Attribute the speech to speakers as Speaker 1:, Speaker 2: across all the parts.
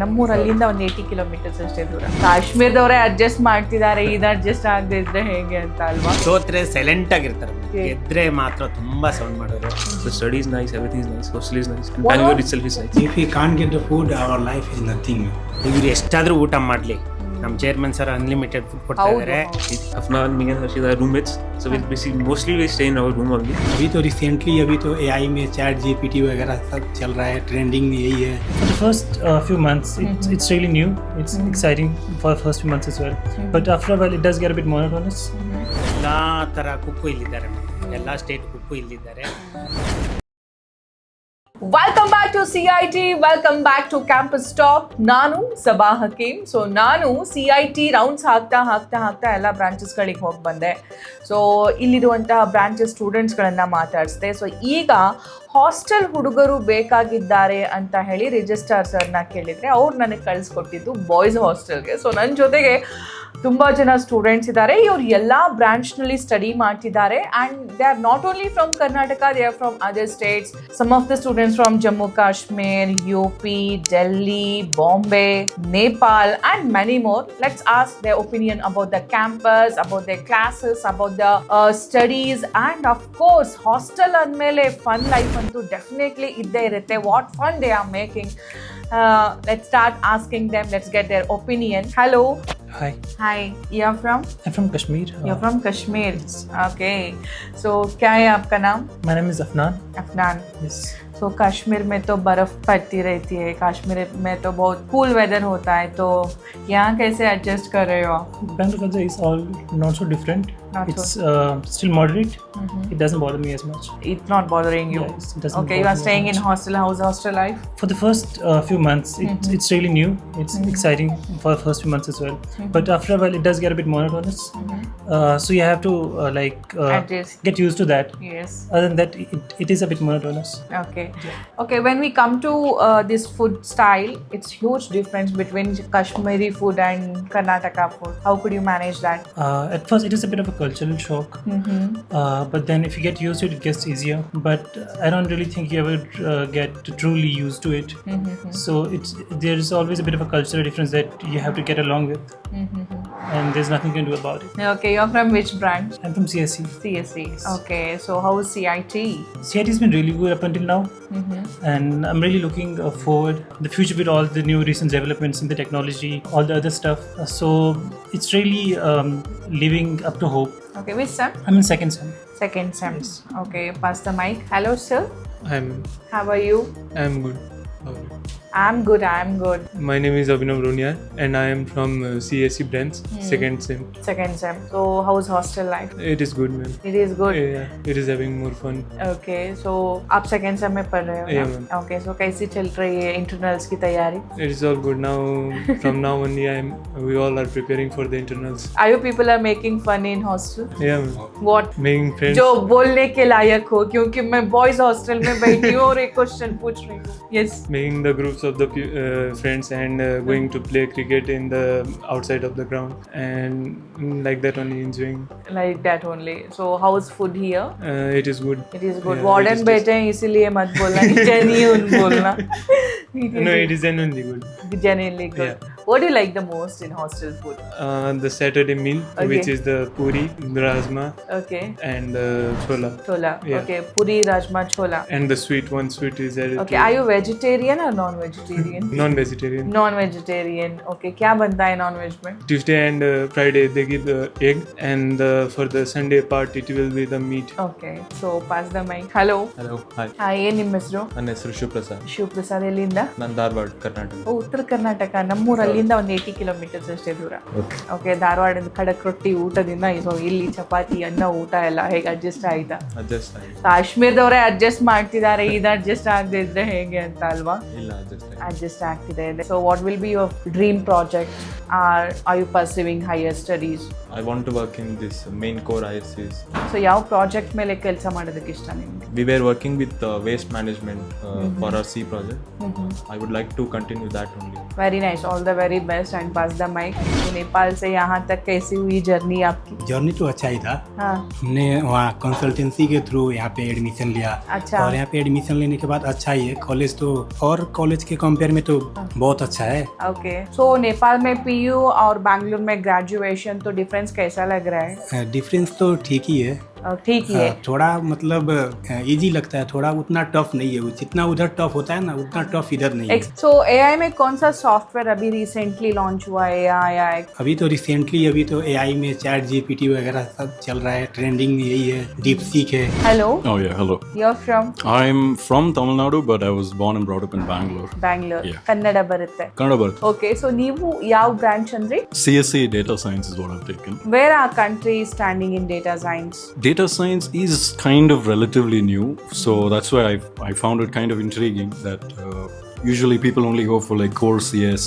Speaker 1: ನಮ್ಮೂರಲ್ಲಿಂದ ಒಂದು 80 ಕಿಲೋಮೀಟರ್ಸ್ ಅಷ್ಟೇ ದೂರ. ಕಾಶ್ಮೀರದವರೇ ಅಡ್ಜಸ್ಟ್ ಮಾಡ್ತಿದ್ದಾರೆ, ಇದು ಅಡ್ಜಸ್ಟ್ ಆಗದೆ ಇದ್ರೆ ಹೇಗೆ ಅಂತ ಅಲ್ವಾ?
Speaker 2: ಸೋತ್ರೆ ಸೈಲೆಂಟ್ ಆಗಿರ್ತಾರೆ, ಗೆದ್ರೆ ಮಾತ್ರ ತುಂಬಾ ಸೌಂಡ್ ಮಾಡೋರು.
Speaker 3: So study is nice, everything is nice, hostel is nice, and Bangalore itself is nice.
Speaker 4: If we can't get the food, our life is nothing.
Speaker 2: ಇವ್ರು ಎಷ್ಟಾದ್ರೂ ಊಟ ಮಾಡ್ಲಿ, ನಮ್ಮ ಚೇರ್ಮನ್ ಸರ್ ಅನ್ಲಿಮಿಟೆಡ್ ಫುಡ್ ಕೊಡ್ತಾ ಇದ್ದಾರೆ.
Speaker 3: Afnan, me and Harshid are roommates, so we basically mostly we stay in our room only.
Speaker 4: अभी तो recently अभी तो AI में चैट GPT वगैरह सब चल रहा है, ट्रेंडिंग में यही है.
Speaker 5: For the first few months, it's really new. It's exciting for the first few months as well. But after a while, it does get a bit monotonous.
Speaker 2: ಎಲ್ಲಾ ತರ ಕುಕ್ಕು ಇಲ್ಲಿದ್ದಾರೆ, ಎಲ್ಲಾ ಸ್ಟೇಟ್ ಕುಕ್ಕು ಇಲ್ಲಿದ್ದಾರೆ.
Speaker 1: Welcome back to CIT, welcome back to campus talk. ನಾನು Saba Hakeem. So ನಾನು CIT rounds ಹಾಕ್ತಾ ಎಲ್ಲ ಬ್ರಾಂಚಸ್ಗಳಿಗೆ ಹೋಗಿ ಬಂದೆ. ಸೊ ಇಲ್ಲಿರುವಂತಹ ಬ್ರಾಂಚಸ್ ಸ್ಟೂಡೆಂಟ್ಸ್ಗಳನ್ನು ಮಾತಾಡಿಸಿದೆ. ಸೊ ಈಗ ಹಾಸ್ಟೆಲ್ ಹುಡುಗರು ಬೇಕಾಗಿದ್ದಾರೆ ಅಂತ ಹೇಳಿ ರಿಜಿಸ್ಟ್ರಾರ್ ಸರ್ನ ಕೇಳಿದರೆ ಅವ್ರು ನನಗೆ ಕಳಿಸ್ಕೊಟ್ಟಿದ್ದು ಬಾಯ್ಸ್ ಹಾಸ್ಟೆಲ್ಗೆ. ಸೊ ನನ್ನ ಜೊತೆಗೆ ತುಂಬ ಜನ ಸ್ಟೂಡೆಂಟ್ಸ್ ಇದ್ದಾರೆ. ಇವ್ರು ಎಲ್ಲ ಬ್ರಾಂಚ್ನಲ್ಲಿ ಸ್ಟಡಿ ಮಾಡ್ತಿದ್ದಾರೆ and they are not only from Karnataka, they are from other states. Some of the students from Jammu Kashmir, UP, Delhi, Bombay, Nepal and many more. Let's ask their opinion about the campus, about their classes, about the studies and of course hostel ಅಂದಮೇಲೆ fun life ಅಂತೂ definitely ಇದ್ದೇ ಇರುತ್ತೆ. What fun they are making. Let's start asking them. Let's get their opinion. Hello.
Speaker 5: Hi.
Speaker 1: You're from?
Speaker 5: I'm from Kashmir.
Speaker 1: You're from Kashmir. Okay. So क्या है आपका नाम?
Speaker 5: My name is Afnan.
Speaker 1: Afnan.
Speaker 5: Yes.
Speaker 1: तो कश्मीर में तो बर्फ़ पड़ती रहती है, कश्मीर में तो बहुत कूल वेदर होता है, तो यहाँ कैसे एडजस्ट कर रहे हो आप?
Speaker 5: Bangalore culture is all not so different. It's still moderate. It doesn't bother me as much.
Speaker 1: It's not bothering you?
Speaker 5: Yes, it doesn't
Speaker 1: Okay,
Speaker 5: bother
Speaker 1: you are
Speaker 5: me
Speaker 1: staying
Speaker 5: as
Speaker 1: in
Speaker 5: much.
Speaker 1: hostel. How's hostel life?
Speaker 5: For the first few months, it's really new. It's exciting for the first few months as well. But after a while, it does get a bit monotonous. So you have to
Speaker 1: Adjust.
Speaker 5: get used to that.
Speaker 1: Yes.
Speaker 5: Other than that, it is a bit monotonous.
Speaker 1: Okay. Okay, when we come to this food style, it's huge difference between Kashmiri food and Karnataka food. How could you manage that?
Speaker 5: At first, it is a bit of a cultural shock. But then if you get used to it, it gets easier. But I don't really think you ever get truly used to it. So there is always a bit of a cultural difference that you have to get along with. And there's nothing you can do about it.
Speaker 1: Okay, you're from which branch?
Speaker 5: I'm from CSE.
Speaker 1: CSE. Okay, so how is CIT?
Speaker 5: CIT has been really good up until now. And I'm really looking forward the future with all the new recent developments in the technology, all the other stuff. So it's really living up to hope.
Speaker 1: Okay, which sem?
Speaker 5: I'm in second sem.
Speaker 1: Second sem. Okay, pass the mic. Hello, sir.
Speaker 6: I'm
Speaker 1: How are you?
Speaker 6: good. How are you?
Speaker 1: I'm good.
Speaker 6: My name is Abhinav Roniar and I am from CSE branch, second sem.
Speaker 1: Second sem. So how's hostel life?
Speaker 6: It is good, ma'am.
Speaker 1: It is good.
Speaker 6: Yeah, it is having more fun.
Speaker 1: Okay, so आप second sem में पढ़ रहे हो?
Speaker 6: Yeah,
Speaker 1: ना?
Speaker 6: ma'am.
Speaker 1: Okay, so कैसी चल रही है internals की तैयारी?
Speaker 6: It is all good now. From now only, we all are preparing for the internals.
Speaker 1: Are you people are making fun in hostel?
Speaker 6: Yeah, ma'am.
Speaker 1: What?
Speaker 6: Making friends.
Speaker 1: जो बोलने के लायक हो, क्योंकि मैं बॉयज हॉस्टल में बैठी हूँ और एक क्वेश्चन पूछ रही हूँ. Yes.
Speaker 6: Making the groups of the friends and going to play cricket in the outside of the ground and like that only enjoying.
Speaker 1: Like that only. So how's food here?
Speaker 6: It is good.
Speaker 1: It is good.
Speaker 6: Yeah,
Speaker 1: Warden
Speaker 6: it is
Speaker 1: बैठे हैं इसीलिए मत बोलना, genuine बोलना.
Speaker 6: No, it is genuinely good.
Speaker 1: Genuinely good.
Speaker 6: Yeah.
Speaker 1: What do you like the most in hostel food?
Speaker 6: The Saturday meal,
Speaker 1: Okay.
Speaker 6: which is the puri, rajma,
Speaker 1: Okay.
Speaker 6: and chola.
Speaker 1: Chola.
Speaker 6: Yeah.
Speaker 1: Okay. Puri, rajma, chola.
Speaker 6: And the sweet one, sweet is added.
Speaker 1: Okay. Are you vegetarian or non-vegetarian?
Speaker 6: Non-vegetarian.
Speaker 1: Non-vegetarian. Okay. क्या बनता है non-veg में?
Speaker 6: Tuesday and Friday they give the egg, and for the Sunday part it will be the meat.
Speaker 1: Okay. So pass the mic. Hello.
Speaker 7: Hello hi
Speaker 1: Hi. ಏನ್ ನಿಮ್ಮ ಹೆಸರು?
Speaker 7: ನನ್ನ ಹೆಸರು ಶಿವಪ್ರಸಾದ್.
Speaker 1: ಶಿವಪ್ರಸಾದ್. ಎಲ್ಲಿಂದ?
Speaker 7: ನಾನು ಧಾರವಾಡ ಕರ್ನಾಟಕ.
Speaker 1: ಓ, ಉತ್ತರ ಕರ್ನಾಟಕ. ನಮ್ಮೂರಲ್ಲಿಂದ ಒಂದು 80 ಕಿಲೋಮೀಟರ್ಸ್ ಅಷ್ಟೇ ದೂರ. ಓಕೆ. ಧಾರವಾಡದ ಖಡಕ್ ರೊಟ್ಟಿ ಊಟದಿಂದ ಇಲ್ಲಿ ಚಪಾತಿ ಅನ್ನ ಊಟ ಎಲ್ಲ ಹೇಗೆ ಅಡ್ಜಸ್ಟ್ ಆಯ್ತಾ?
Speaker 7: ಅಡ್ಜಸ್ಟ್ ಆಗಿ
Speaker 1: ಕಾಶ್ಮೀರದವರೇ ಅಡ್ಜಸ್ಟ್ ಮಾಡ್ತಿದ್ದಾರೆ, ಇದು ಅಡ್ಜಸ್ಟ್ ಆಗದೆ ಇದ್ರೆ ಹೇಗೆ ಅಂತ ಅಲ್ವಾ?
Speaker 7: ಇಲ್ಲ ಅಡ್ಜಸ್ಟ್ ಆಗಿ
Speaker 1: ಅಡ್ಜಸ್ಟ್ ಆಗ್ತಿದೆ. So what will be your dream project? Are you pursuing higher studies?
Speaker 7: I want to work in this main core ISCs.
Speaker 1: So ಯಾವ ಪ್ರಾಜೆಕ್ಟ್ ಮೇಲೆ ಕೆಲಸ ಮಾಡೋದಕ್ಕೆ ಇಷ್ಟ ನಿಮಗೆ?
Speaker 7: We were working with waste management for our C project. I would like to continue that only.
Speaker 1: Very nice, all the very best and pass the mic. Nepal से यहाँ तक कैसी हुई जर्नी आपकी?
Speaker 4: जर्नी तो अच्छा ही था।
Speaker 1: हाँ
Speaker 4: हमने वहाँ कंसल्टेंसी के थ्रू यहाँ पे एडमिशन लिया।
Speaker 1: अच्छा।
Speaker 4: और यहाँ पे एडमिशन लेने के बाद अच्छा ही है कॉलेज, तो और कॉलेज के कंपेयर में तो बहुत अच्छा है।
Speaker 1: ओके, सो नेपाल में पीयू और बैंगलोर में ग्रेजुएशन, तो डिफरेंस कैसा लग रहा है?
Speaker 4: डिफरेंस तो ठीक ही है।
Speaker 1: ठीक ही है।
Speaker 4: थोड़ा मतलब इजी लगता है, थोड़ा उतना टफ नहीं है। जितना उधर टफ होता है ना उतना टफ इधर नहीं है।
Speaker 1: सो एआई में कौन सा सॉफ्टवेयर अभी रिसेंटली लॉन्च हुआ है? एआई
Speaker 4: अभी तो रिसेंटली एआई में चैट जीपीटी वगैरह सब चल रहा है, ट्रेंडिंग में यही है, डीप सीक है।
Speaker 1: Hello,
Speaker 8: Oh yeah, hello.
Speaker 1: You are from
Speaker 8: I'm from Tamil Nadu, but I was born and brought up in Bangalore.
Speaker 1: Bangalore?
Speaker 8: Yeah.
Speaker 1: Kannada ಬರುತ್ತೆ.
Speaker 8: Kannada Bharat.
Speaker 1: ಓಕೆ, ಸೊ ನೀವು ಯಾವ ಬ್ರಾಂಚ್ ಅಂದ್ರಿ?
Speaker 8: CSC Data Science is what I've taken.
Speaker 1: Where are country standing in data science?
Speaker 8: Data Science is kind of relatively new, so that's why I found it kind of intriguing that usually people only go for like core CS.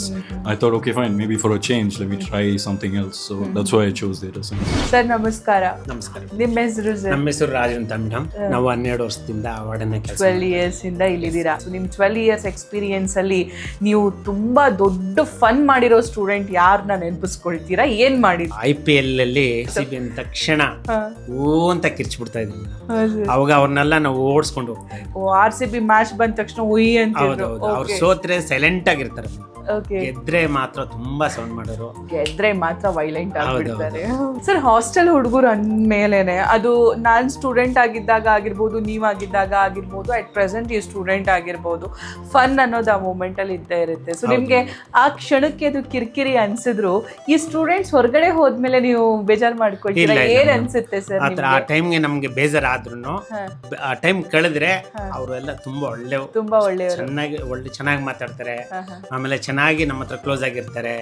Speaker 8: I thought, okay, fine, maybe for a change, let me try something else. So that's why I chose Data Science.
Speaker 1: Sir ನಮಸ್ಕಾರ.
Speaker 2: ನಮಸ್ಕಾರ.
Speaker 1: ನಿಮ್ಮ ಹೆಸರು sir?
Speaker 2: ನಮ್ಮ ಹೆಸರು ರಾಜು ಅಂತ madam. ನಾವು 12 ವರ್ಷದಿಂದ ವಾರ್ಡನ್ನ ಕೆಲಸ
Speaker 1: 12 ಇಯರ್ಸ್ ಇಂದ ಇಲ್ಲಿದ್ದೀರಾ. ಸೊ ನಿಮ್ಮ 12 ಇಯರ್ಸ್ ಎಕ್ಸ್ಪೀರಿಯನ್ಸ್ ಅಲ್ಲಿ ನೀವು ತುಂಬಾ ದೊಡ್ಡ ಫನ್ ಮಾಡಿರೋ ಸ್ಟೂಡೆಂಟ್ ಯಾರನ್ನ ನೆನಪಿಸ್ಕೊಳ್ತೀರಾ? ಏನ್ ಮಾಡಿದ್ರು?
Speaker 2: IPL ಅಲ್ಲಿ CB ಅಂದ ತಕ್ಷಣ ಓ ಅಂತ ಕಿರ್ಚ್ಬಿಡ್ತಾ ಇದ್ವಿ. ಅವಾಗ ಅವ್ರನ್ನೆಲ್ಲ ನಾವು ಓಡಿಸ್ಕೊಂಡು ಹೋಗ್ತಾ ಇದ್ವಿ.
Speaker 1: RCB ಮ್ಯಾಚ್ ಬಂದ ತಕ್ಷಣ ಉಯ್ ಅಂತಿದ್ರು.
Speaker 2: ಹೌದೌದು, ಅವ್ರು ಸೋತ್ರೆ ಸೈಲೆಂಟ್ ಆಗಿರ್ತಾರೆ,
Speaker 1: ಓಕೆ,
Speaker 2: ಗೆದ್ರೆ ಮಾತ್ರ ತುಂಬಾ ಸೌಂಡ್ ಮಾಡೋರು.
Speaker 1: ಗೆದ್ರೆ ಮಾತ್ರ ವೈಲೆಂಟ್ ಆಗ್ಬಿಡ್ತಾರೆ. ಸರ್, ಹಾಸ್ಟೆಲ್ ಹುಡುಗರು ಅಂದ್ಮೇಲೆನೆ ಅದು ನಾನ್ ಸ್ಟೂಡೆಂಟ್ ಆಗಿದ್ದಾಗ ಆಗಿರ್ಬೋದು, ನೀವಾಗಿದ್ದಾಗ ಆಗಿರ್ಬೋದು, ಅಟ್ ಪ್ರೆಸೆಂಟ್ ಈ ಸ್ಟೂಡೆಂಟ್ ಆಗಿರ್ಬೋದು, ಫನ್ ಅನ್ನೋದು ಆ ಮೂಮೆಂಟ್ ಅಲ್ಲಿ ಇದ್ದೇ ಇರುತ್ತೆ. ಸೊ ನಿಮ್ಗೆ ಆ ಕ್ಷಣಕ್ಕೆ ಅದು ಕಿರಿಕಿರಿ ಅನ್ಸಿದ್ರು ಈ ಸ್ಟೂಡೆಂಟ್ಸ್ ಹೊರಗಡೆ ಹೋದ್ಮೇಲೆ ನೀವು ಬೇಜಾರ್ ಮಾಡ್ಕೊಳ್ತೀರಾ? ಏನ್ ಅನ್ಸುತ್ತೆ ಸರ್
Speaker 2: ಆ ಟೈಮ್ಗೆ ನಮ್ಗೆ ಬೇಜಾರಾದ್ರೂ ಆ ಟೈಮ್ ಕಳೆದ್ರೆ ಅವರೆಲ್ಲ ತುಂಬಾ
Speaker 1: ಒಳ್ಳೆಯವರು,
Speaker 2: ಚೆನ್ನಾಗಿ ಮಾತಾಡ್ತಾರೆ, ಆಮೇಲೆ ಚೆನ್ನಾಗಿ ನಮ್ಮ ಹತ್ರ ಕ್ಲೋಸ್ ಆಗಿರ್ತಾರೆ.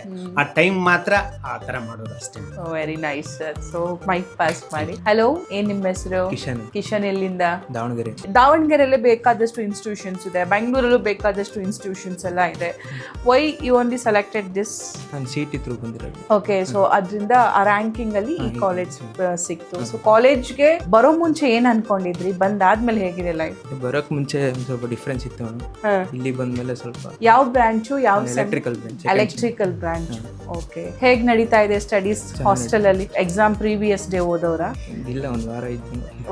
Speaker 2: ಆ ಟೈಮ್ ಮಾತ್ರ ಆ ತರ ಮಾಡೋದು ಅಷ್ಟೇ.
Speaker 1: Very nice sir. So mike pass ಮಾಡಿ. ಹಲೋ, ಏನ್ ನಿಮ್ಮ ಹೆಸರು? ಕಿಶನ್. ಎಲ್ಲಿಂದ? ದಾವಣಗೆರೆಯಲ್ಲಿ ಬೇಕಾದಷ್ಟು ಇನ್ಸ್ಟಿಟ್ಯೂಷನ್ಸ್ ಇದೆ, ಬೆಂಗಳೂರಲ್ಲೂ ಬೇಕಾದಷ್ಟು ಇನ್ಸ್ಟಿಟ್ಯೂಷನ್ಸ್ ಎಲ್ಲ ಇದೆ. Why you only selected this?
Speaker 9: ನಾನು CET ಥ್ರೂ ಬಂದಿರೋದು.
Speaker 1: ಓಕೆ, ಸೊ ಅದರಿಂದ ಆ ರ್ಯಾಂಕಿಂಗ್ ಅಲ್ಲಿ ಈ ಕಾಲೇಜ್ ಸಿಕ್ತು. ಸೊ ಕಾಲೇಜ್ಗೆ ಬರೋ ಮುಂಚೆ ಏನ್ ಅನ್ಕೊಂಡಿದ್ರಿ? ಬಂದಾದ್ಮೇಲೆ ಹೇಗಿದೆ ಲೈಫ್?
Speaker 9: ಬರೋಕ್ ಮುಂಚೆ ಸ್ವಲ್ಪ ಡಿಫ್ರೆನ್ಸ್ ಇತ್ತು, ಇಲ್ಲಿ ಬಂದ್ಮೇಲೆ ಸ್ವಲ್ಪ.
Speaker 1: ಯಾವ ಬ್ರಾಂಚು? ಯಾವ
Speaker 9: ಎಲೆಕ್ಟ್ರಿಕಲ್ ಬ್ರಾಂಚ್.
Speaker 1: ಓಕೆ, ಹೇಗ್ ನಡೀತಾ ಇದೆ ಸ್ಟಡೀಸ್ ಹಾಸ್ಟೆಲ್ ಅಲ್ಲಿ? ಎಕ್ಸಾಮ್ ಪ್ರೀವಿಯಸ್ ಡೇ ಓದೋರಾ?
Speaker 9: ಇಲ್ಲ,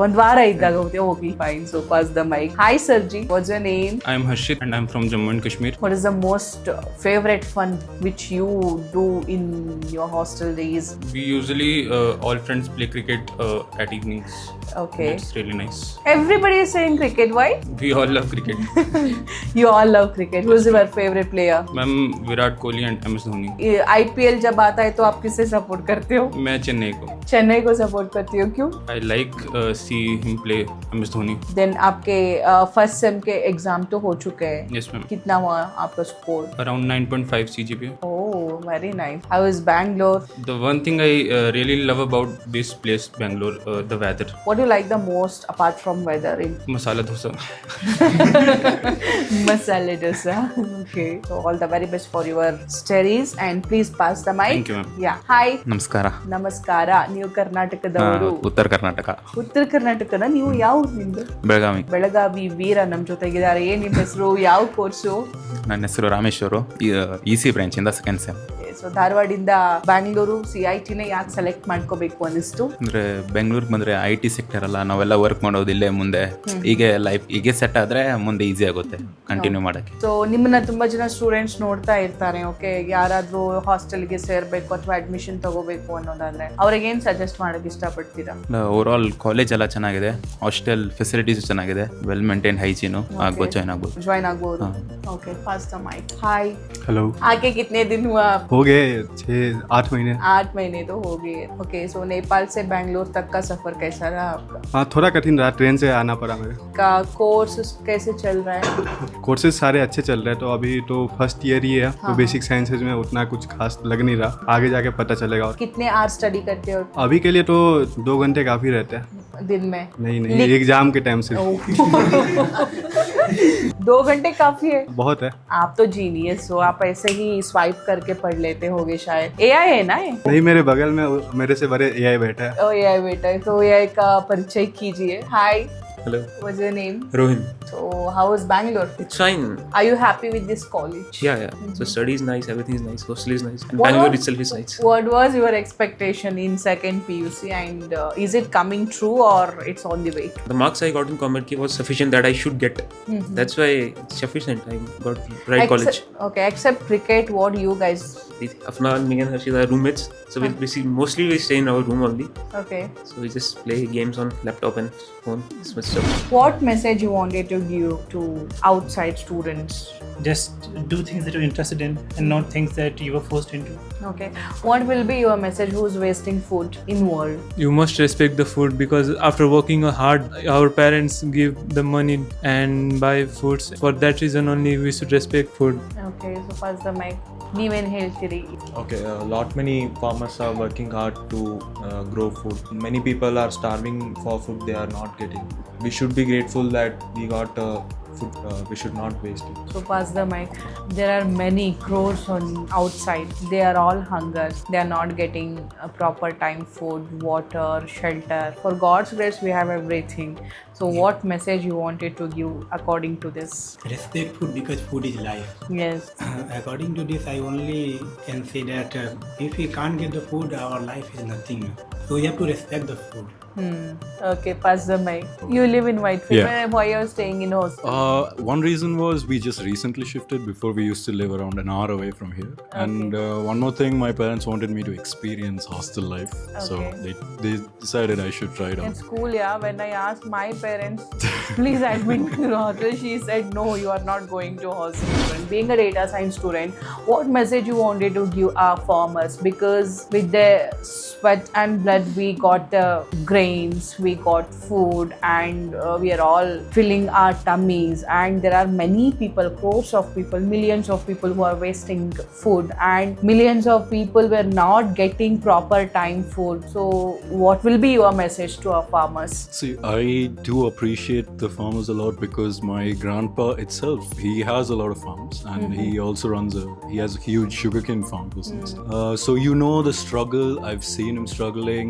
Speaker 1: ಒಂದ್ ವಾರ ಇದ್ದಾಗ ಹೋಗಿ. Fine, so pass the mic. Hi ಸರ್ಜಿ, what's your name?
Speaker 7: I'm Harshit and I'm from Jammu and Kashmir.
Speaker 1: What is the most favorite fun which you do in your hostel days?
Speaker 7: We usually all friends play cricket at evenings.
Speaker 1: Okay.
Speaker 7: It's really nice.
Speaker 1: Everybody is saying cricket. Why?
Speaker 7: We all love cricket.
Speaker 1: You all love cricket. Who's your favorite player?
Speaker 7: Ma'am Virat Kohli and MS Dhoni.
Speaker 1: IPL जब आता है तो आप किसे support करते हो?
Speaker 7: मैं चेन्नई को.
Speaker 1: चेन्नई को सपोर्ट करती हो, क्यों?
Speaker 7: I like see him play MS Dhoni.
Speaker 1: Then आपके फर्स्ट सेम के एग्जाम तो हो चुके हैं.
Speaker 7: Yes ma'am.
Speaker 1: कितना हुआ आपका score?
Speaker 7: Around 9.5 CGPA.
Speaker 1: Oh, very nice. How is Bangalore?
Speaker 7: The one thing I really love about this place, Bangalore, the weather.
Speaker 1: What do you like the most apart from weather? In
Speaker 7: Masala dosa.
Speaker 1: masala dosa. Okay. So all the very best for your studies and please pass the mic.
Speaker 7: Thank you ma'am.
Speaker 1: Yeah. Hi.
Speaker 10: ನಮಸ್ಕಾರ.
Speaker 1: ನಮಸ್ಕಾರ. ನೀವು ಕರ್ನಾಟಕದವರು?
Speaker 10: ಉತ್ತರ ಕರ್ನಾಟಕ.
Speaker 1: ಉತ್ತರ ಕರ್ನಾಟಕನ? ನೀವು ಯಾವ ನಿಮ್ದು?
Speaker 10: ಬೆಳಗಾವಿ.
Speaker 1: ಬೆಳಗಾವಿ. ವೀರ ನಮ್ಮ ಜೊತೆಗಿದ್ದಾರೆ. ಏನ್ ನಿಮ್ಮ ಹೆಸರು? ಯಾವ ಕೋರ್ಸು?
Speaker 10: ನನ್ನ ಹೆಸರು ರಾಮೇಶ್ವರು, EC ಬ್ರಾಂಚ್ ಇಂದ ಸೆಕೆಂಡ್ ಸೆಮ್.
Speaker 1: ಸೊ ಧಾರವಾಡಿಂದ ಬ್ಯಾಂಗ್ಳೂರು CITನೇ ಯಾಕೆ ಸೆಲೆಕ್ಟ್ ಮಾಡ್ಕೋಬೇಕು ಅನಿಸ್ತು?
Speaker 10: ಅಂದ್ರೆ ಬೆಂಗಳೂರಿಗೆ ಬಂದ್ರೆ IT ಸೆಕ್ಟರ್ ಅಲ್ಲ, ನಾವೆಲ್ಲ ವರ್ಕ್ ಮಾಡೋದು ಇಲ್ಲೇ. ಮುಂದೆ ಹೀಗೆ ಸೆಟ್ ಆದ್ರೆ ಮುಂದೆ ಈಸಿ ಆಗುತ್ತೆ ಕಂಟಿನ್ಯೂ ಮಾಡಕ್ಕೆ.
Speaker 1: ಸೊ ನಿಮ್ಮನ್ನ ತುಂಬಾ ಜನ ಸ್ಟೂಡೆಂಟ್ಸ್ ನೋಡ್ತಾ ಇರ್ತಾರೆ. ಓಕೆ, ಯಾರಾದ್ರೂ ಹಾಸ್ಟೆಲ್ಗೆ ಸೇರ್ಬೇಕು ಅಥವಾ ಅಡ್ಮಿಷನ್ ತಗೋಬೇಕು ಅನ್ನೋದಾದ್ರೆ ಅವ್ರಿಗೆ ಏನ್ ಸಜೆಸ್ಟ್ ಮಾಡಕ್ ಇಷ್ಟಪಡ್ತೀರಾ?
Speaker 10: ಓವರ್ ಆಲ್ ಕಾಲೇಜ್ ಎಲ್ಲ ಚೆನ್ನಾಗಿದೆ, ಹಾಸ್ಟೆಲ್ ಫೆಸಿಲಿಟೀಸ್ ಚೆನ್ನಾಗಿದೆ, ವೆಲ್ ಮೇಂಟೈನ್ ಹೈಜೀನು, ಆಗ್ಬೋದು ಜಾಯ್ನ್ ಆಗ್ಬೋದು. Okay, pass the mic. Hi.
Speaker 4: Hello.
Speaker 1: आके कितने दिन हुआ?
Speaker 4: हो गए 6-8 महीने.
Speaker 1: 8 महीने तो हो गए. ओके, सो नेपाल से बैंगलोर तक का सफर कैसा रहा आपका?
Speaker 4: हाँ, थोड़ा कठिन रहा, ट्रेन से आना पड़ा मेरे.
Speaker 1: का कोर्स कैसे चल रहा है?
Speaker 4: कोर्सेज सारे अच्छे चल रहे हैं, तो अभी तो फर्स्ट ईयर ही है, तो बेसिक साइंसेज में उतना कुछ खास लग नहीं रहा, आगे जाके पता चलेगा. और
Speaker 1: कितने आवर स्टडी करते हो
Speaker 4: अभी के लिए तो 2 घंटे काफ़ी रहते हैं
Speaker 1: दिन में?
Speaker 4: नहीं, एग्जाम के टाइम से
Speaker 1: 2 घंटे काफी है?
Speaker 4: बहुत है.
Speaker 1: आप तो जीनियस हो, आप ऐसे ही स्वाइप करके पढ़ लेते होगे शायद. AI है ना ये?
Speaker 4: नहीं, मेरे बगल में मेरे से बड़े AI बैठा है.
Speaker 1: AI बेटा है, तो AI का परिचय कीजिए. हाय.
Speaker 3: Hello.
Speaker 1: What's your name?
Speaker 3: Rohin.
Speaker 1: So how is Bangalore?
Speaker 3: It's fine.
Speaker 1: Are you happy with this college?
Speaker 3: Yeah. So study is nice, everything is nice, hostel is nice, and
Speaker 1: What
Speaker 3: Bangalore
Speaker 1: was-
Speaker 3: itself is nice.
Speaker 1: What was your expectation in second PUC, and is it coming true or it's on the way?
Speaker 3: The marks I got in Comerki was sufficient that I should get. That's why it's sufficient. I got right college.
Speaker 1: Okay, except cricket, what do you guys?
Speaker 3: Afnan, me and Harshid are roommates, so mostly we stay in our room only.
Speaker 1: Okay.
Speaker 3: So we just play games on laptop and phone. This much stuff.
Speaker 1: What message you wanted to give to outside students?
Speaker 5: Just do things that you're interested in and not things that you were forced into.
Speaker 1: Okay. What will be your message? Who's wasting food in world?
Speaker 6: You must respect the food, because after working hard, our parents give the money and buy foods. For that reason only we should respect food.
Speaker 1: Okay, so pass the mic. ನೀವೇನು ಹೇಳ್ತೀರಿ?
Speaker 11: Okay, lot many farmers are working hard to grow food. Many people are starving for food they are not getting. We should be grateful that we got food. We should not waste it.
Speaker 1: So pass the mic. There are many crores on outside. They are all hunger. They are not getting a proper time food, water, shelter. For God's grace, we have everything. So what message you wanted to give according to this?
Speaker 12: Respect food, because food is life.
Speaker 1: Yes.
Speaker 12: According to this, I only can say that if we can't get the food, our life is nothing. So we have to respect the food.
Speaker 1: Okay, pass the mic. You live in Whitefield.
Speaker 8: Yeah.
Speaker 1: Why you're staying in hostel?
Speaker 8: One reason was we just recently shifted. Before we used to live around an hour away from here. And one more thing, my parents wanted me to experience hostel life. So they decided I should try it
Speaker 1: In
Speaker 8: out.
Speaker 1: school, yeah, when I asked my parents, please admit me to hostel, she said, no, you are not going to hostel. And being a data science student, what message you wanted to give our farmers? Because with their sweat and blood, we got the grains, we got food, and we are all filling our tummies. And there are many people, crores of people, millions of people who are wasting food, and millions of people were not getting proper time food. So what will be your message to our farmers?
Speaker 8: See, I do appreciate the farmers a lot, because my grandpa itself, he has a lot of farms, and he also he has a huge sugarcane farm business. So you know the struggle. I've seen him struggling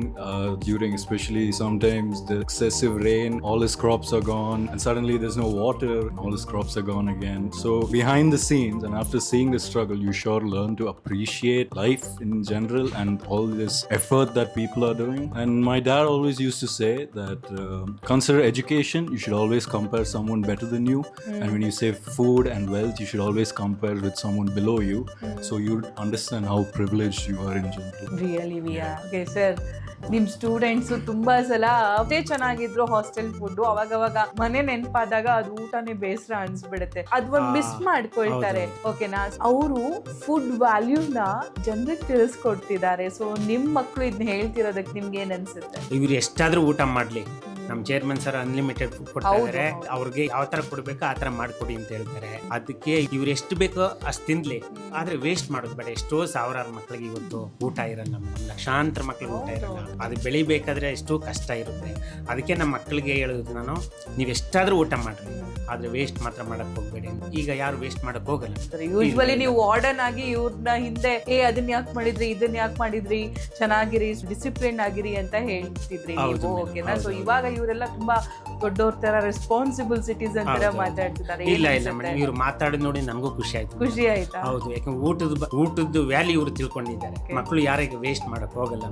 Speaker 8: during, especially sometimes the excessive rain, all his crops are gone, and suddenly there's no water, all his crops are gone again. So behind the scenes, and after seeing the struggle, you sure learn to appreciate life in general and all this effort that people are doing. And my dad always used to say that consider education, you should always compare someone better than you. And when you say food and wealth, you should always compare with someone below you. So you understand how privileged you are in general.
Speaker 1: Really, we are. Okay, sir. ನಿಮ್ಮ students ತುಂಬಾ ಸಲ ಅಷ್ಟೇ ಚೆನ್ನಾಗಿದ್ರು hostel food, ಅವಾಗವಾಗ ಮನೆ ನೆನಪಾದಾಗ ಅದು ಊಟನೇ ಬೇಸರ ಅನ್ಸ್ಬಿಡುತ್ತೆ, ಅದೊಂದು ಮಿಸ್ ಮಾಡ್ಕೊಳ್ತಾರೆ. ಓಕೆನಾ? ಅವರು ಫುಡ್ ವ್ಯಾಲ್ಯೂನ ಜನರಿಗೆ ತಿಳಿಸ್ಕೊಡ್ತಿದ್ದಾರೆ. ಸೊ ನಿಮ್ಮ ಮಕ್ಕಳು ಇದನ್ನ ಹೇಳ್ತಿರೋದಕ್ಕೆ ನಿಮ್ಗೆ ಏನ್ ಅನ್ಸುತ್ತೆ?
Speaker 2: ಇವ್ರು ಎಷ್ಟಾದ್ರೂ ಊಟ ಮಾಡ್ಲಿ, ನಮ್ಮ ಚೇರ್ಮನ್ ಸರ್ ಅನ್ಲಿಮಿಟೆಡ್ ಫುಡ್ ಕೊಡ್ತಾ ಇದಾರೆ. ಅವ್ರಿಗೆ ಯಾವ ತರ ಕೊಡ್ಬೇಕೋ ಆ ತರ ಮಾಡ್ಕೊಡಿ ಅಂತ ಹೇಳ್ತಾರೆ. ಅದಕ್ಕೆ ಇವ್ರು ಎಷ್ಟು ಬೇಕೋ ಅಷ್ಟು ತಿನ್ಲಿ, ಆದ್ರೆ ವೇಸ್ಟ್ ಮಾಡೋದು ಬೇಡ. ಎಷ್ಟೋ ಸಾವಿರಾರು ಮಕ್ಳಿಗೆ ಇವತ್ತು ಊಟ ಇರಲ್ಲ, ಲಕ್ಷಾಂತರ ಮಕ್ಳಿಗೆ ಊಟ ಇರಲ್ಲ. ಅದು ಬೆಳಿಬೇಕಾದ್ರೆ ಎಷ್ಟೋ ಕಷ್ಟ ಇರುತ್ತೆ. ಅದಕ್ಕೆ ನಮ್ಮ ಮಕ್ಕಳಿಗೆ ಹೇಳೋದು ನಾನು, ನೀವು ಎಷ್ಟಾದ್ರೂ ಊಟ ಮಾಡ್ರಿ, ಆದ್ರೆ ವೇಸ್ಟ್ ಮಾತ್ರ ಮಾಡಕ್ ಹೋಗ್ಬೇಡಿ. ಈಗ ಯಾರು ವೇಸ್ಟ್ ಮಾಡಕ್ ಹೋಗಲ್ಲ.
Speaker 1: ಯೂಶ್ವಲಿ ನೀವು ವಾರ್ಡನ್ ಆಗಿ ಇವ್ರನ್ನ ಹಿಂದೆ ಅದನ್ನ ಯಾಕೆ ಮಾಡಿದ್ರಿ, ಇದನ್ನ ಯಾಕೆ ಮಾಡಿದ್ರಿ, ಚೆನ್ನಾಗಿರಿ, ಡಿಸಿಪ್ಲಿನ್ ಆಗಿರಿ ಅಂತ ಹೇಳ್ತಿದ್ರಿ ನೀವು. ಓಕೆನಾ? ಸೊ ಇವಾಗ ಇವರೆಲ್ಲ ತುಂಬಾ ದೊಡ್ಡವ್ರ ತರ ರೆಸ್ಪಾನ್ಸಿಬಲ್ ಸಿಟಿಸನ್ ತರ ಮಾತಾಡ್ತಿದ್ದಾರೆ.
Speaker 2: ಇಲ್ಲ ಮೇಡಮ್, ಇವ್ರು ಮಾತಾಡೋದು ನೋಡಿ ನಮಗೂ ಖುಷಿ ಆಯ್ತು.
Speaker 1: ಖುಷಿ ಆಯ್ತಾ?
Speaker 2: ಹೌದು, ಯಾಕಂದ್ರೆ ಊಟದ ವ್ಯಾಲ್ಯೂ ಇವ್ರು ತಿಳ್ಕೊಂಡಿದ್ದಾರೆ. ಮಕ್ಕಳು ಯಾರಿಗೆ ವೇಸ್ಟ್ ಮಾಡಕ್ ಹೋಗಲ್ಲ.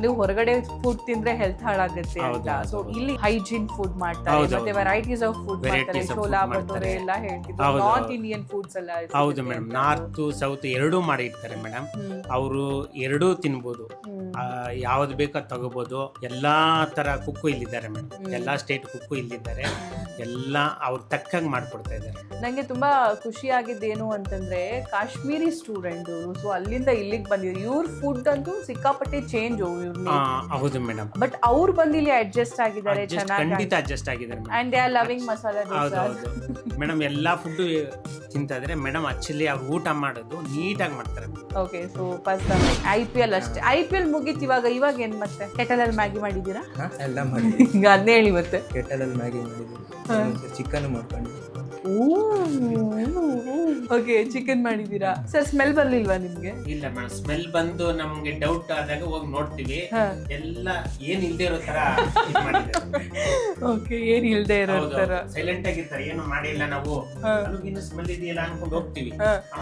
Speaker 1: ನೀವು ಹೊರಗಡೆ ಫುಡ್ ತಿಂದ್ರೆ ಹೆಲ್ತ್ ಹಾಳಾಗುತ್ತೆ ಅಂತ. ಸೊ ಇಲ್ಲಿ ಹೈಜೀನ್ ಫುಡ್ ಮಾಡ್ತಾರೆ, ಮತ್ತೆ ವೆರೈಟೀಸ್ ಆಫ್ ಫುಡ್ ಮಾಡ್ತಾರೆ. ಚೋಲಾ ಭಟೂರೆ ಎಲ್ಲ ಹೇಳ್ತಿದ್ರು, ನಾರ್ತ್ ಇಂಡಿಯನ್ ಫುಡ್ಸ್ ಎಲ್ಲ.
Speaker 2: ಹೌದು ಮೇಡಮ್, ನಾರ್ತ್ ಸೌತ್ ಎರಡೂ ಮಾಡಿ ಇಡ್ತಾರೆ ಮೇಡಮ್. ಅವರು ಎರಡೂ ತಿನ್ಬೋದು, ಯಾವ್ದು ಬೇಕೋ ತಗೋಬಹುದು. ಎಲ್ಲಾ ತರ ಕುಕ್ಕು ಇಲ್ಲಿದ್ದಾರೆ ಮೇಡಮ್, ಎಲ್ಲಾ ಸ್ಟೇಟ್ ಕುಕ್ಕು ಇಲ್ಲಿದ್ದಾರೆ. ಎಲ್ಲ ಅವ್ರ ತಕ್ಕಂಗೆ ಮಾಡ್ಕೊಡ್ತಾ ಇದ್ದಾರೆ.
Speaker 1: ನಂಗೆ ತುಂಬಾ ಖುಷಿ ಆಗಿದ್ದೇನು ಅಂತಂದ್ರೆ, ಕಾಶ್ಮೀರಿ ಸ್ಟೂಡೆಂಟ್, ಸೊ ಅಲ್ಲಿಂದ ಇಲ್ಲಿಗೆ ಬಂದಿದ್ರು. ಇವ್ರ ಫುಡ್ ಅಂತೂ ಸಿಕ್ಕಾಪಟ್ಟೆ ಚೇಂಜ್.
Speaker 2: ಹೌದು ಮೇಡಮ್,
Speaker 1: ಬಟ್ ಅವ್ರು ಬಂದು ಇಲ್ಲಿ ಅಡ್ಜಸ್ಟ್ ಆಗಿದ್ದಾರೆ,
Speaker 2: ಖಂಡಿತ ಅಡ್ಜಸ್ಟ್ ಆಗಿದ್ದಾರೆ.
Speaker 1: And they are loving masala dosa.
Speaker 2: Madam ಎಲ್ಲಾ ಫುಡ್ ತಿಂತಿದ್ರೆ ಮೇಡಮ್ ಆಕ್ಚುಲಿ ಅವ್ರು ಊಟ ಮಾಡೋದು ನೀಟಾಗಿ ಮಾಡ್ತಾರೆ.
Speaker 1: ಓಕೆ, ಸೊ ಫಸ್ಟ್ IPL ಅಷ್ಟೇ. IPL ಮುಗೀತು. ಇವಾಗ ಏನ್ ಮತ್ತೆ ಕೆಟಲಲ್ಲಿ ಮ್ಯಾಗಿ ಮಾಡಿದ್ದೀರಾ?
Speaker 9: ಎಲ್ಲ ಮಾಡಿದ್ವಿ.
Speaker 1: ಅದನ್ನೇ ಹೇಳಿ. ಮತ್ತೆ
Speaker 9: ಕೆಟಲಲ್ಲಿ ಮ್ಯಾಗಿ ಮಾಡಿದ್ವಿ, ಚಿಕನ್ ಮಾಡ್ಕೊಂಡಿದ್ವಿ.
Speaker 1: ಓಕೆ, ಚಿಕನ್ ಮಾಡಿದೀರಾ ಸರ್? ಸ್ಮೆಲ್ ಬರ್ಲಿಲ್ವಾ ನಿಮ್ಗೆ?
Speaker 2: ಇಲ್ಲ ಮೇಡಮ್, ಸ್ಮೆಲ್ ಬಂದು ನಮ್ಗೆ ಡೌಟ್ ಆದಾಗ ಹೋಗಿ ನೋಡ್ತೀವಿ, ಎಲ್ಲ ಏನ್ ಇಲ್ದೇ ಇರೋ ತರ
Speaker 1: ಓಕೆ, ಏನ್ ಇಲ್ದೇ ಇರೋ ತರ
Speaker 2: ಸೈಲೆಂಟ್ ಆಗಿರ್ತಾರೆ, ಏನು ಮಾಡಿಲ್ಲ ನಾವು, ಇನ್ನು ಸ್ಮೆಲ್ ಇದೆಯಲ್ಲ ಅನ್ಕೊಂಡು ಹೋಗ್ತೀವಿ.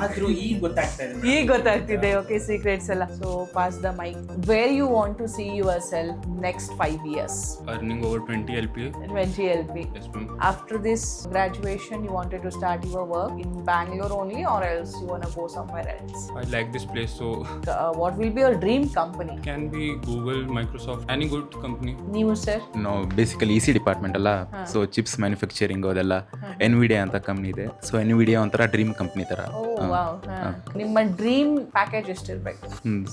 Speaker 2: ಆದ್ರೂ ಈಗ
Speaker 1: ಗೊತ್ತಾಗ್ತಿದೆ. ಓಕೆ, ಸೀಕ್ರೆಟ್ಸ್ ಎಲ್ಲ. So pass the mic. Where you want to see yourself next 5 years?
Speaker 7: Earning over 20 LPA.
Speaker 1: 20 LP.
Speaker 7: Yes, ma'am.
Speaker 1: After this graduation, you wanted to start your work in Bangalore only, or else you want to go somewhere else?
Speaker 7: I like this place, so
Speaker 1: What will be your dream company?
Speaker 7: can be Google, Microsoft, any good company.
Speaker 1: ನೀವು sir?
Speaker 10: ನಾವು basically E C department ಅಲ್ಲ, so chips manufacturing ಅದೆಲ್ಲ. Nvidia ಅಂತ company ಇದೆ, so Nvidia ಒಂಥರ dream company ತರ.
Speaker 1: ನಿಮ್ಮ dream package ಎಷ್ಟಿರ್ಬೇಕು?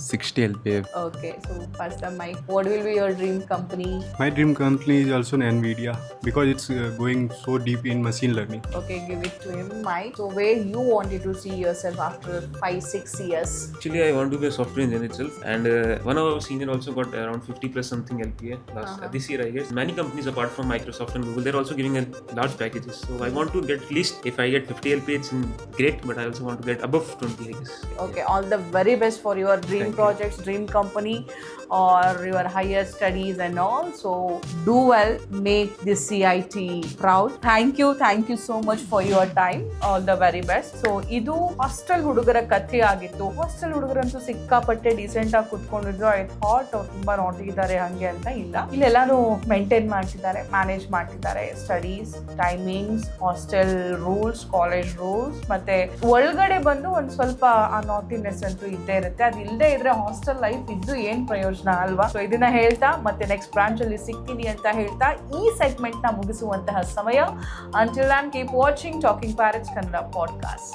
Speaker 10: 60 LPA.
Speaker 1: Okay, so pass the mic. What will be your dream company?
Speaker 4: My dream company is also an NVIDIA because it's going so deep in machine learning.
Speaker 1: Okay, give it to him, Mike. So where you wanted to see yourself after 5-6 years?
Speaker 3: Actually, I want to be a software engineer itself, and one of our senior also got around 50 plus something LPA this year, I guess. Many companies apart from Microsoft and Google, they're also giving a large packages. So I want to get at least, if I get 50 LPA, it's great, but I also want to get above 20, I guess.
Speaker 1: Okay, all the very best for your dream projects, dream company, or your higher studies and all. So do well, make this CIT proud. Thank you so much for your time. All the very best. So ಇದು hostel ಹುಡುಗರ ಕಥೆ ಆಗಿತ್ತು. Hostel ಹುಡುಗರಂತೂ ಸಿಕ್ಕಾಪಟ್ಟೆ decent ಆಗಿ ಕುತ್ಕೊಂಡಿದ್ರು. I thought ಅವ್ರು ತುಂಬಾ ನೋಟಿದ್ದಾರೆ ಹಂಗೆ ಅಂತ. ಇಲ್ಲ, ಇಲ್ಲೆಲ್ಲಾನು ಮೇಂಟೈನ್ ಮಾಡ್ತಿದ್ದಾರೆ, ಮ್ಯಾನೇಜ್ ಮಾಡ್ತಿದ್ದಾರೆ. Studies, timings, hostel rules, college rules, ಮತ್ತೆ ಒಳಗಡೆ ಬಂದು ಒಂದ್ ಸ್ವಲ್ಪ ಆ ನಾಟಿನೆಸ್ ಅಂತೂ ಇದ್ದೇ ಇರುತ್ತೆ. ಅದು ಇಲ್ಲದೆ ಇದ್ರೆ ಹಾಸ್ಟೆಲ್ ಲೈಫ್ ಇದ್ದು ಏನ್ ಪ್ರಯೋಜನ ಅಲ್ವಾ? ಸೊ ಇದನ್ನ ಹೇಳ್ತಾ ಮತ್ತೆ ನೆಕ್ಸ್ಟ್ ಬ್ರಾಂಚ್ ಅಲ್ಲಿ ಸಿಗ್ತೀನಿ ಅಂತ ಹೇಳ್ತಾ ಈ ಸೆಗ್ಮೆಂಟ್ ನ ಮುಗಿಸುವಂತಹ ಸಮಯ. Until then, keep watching Talking Parrots Kannada podcast.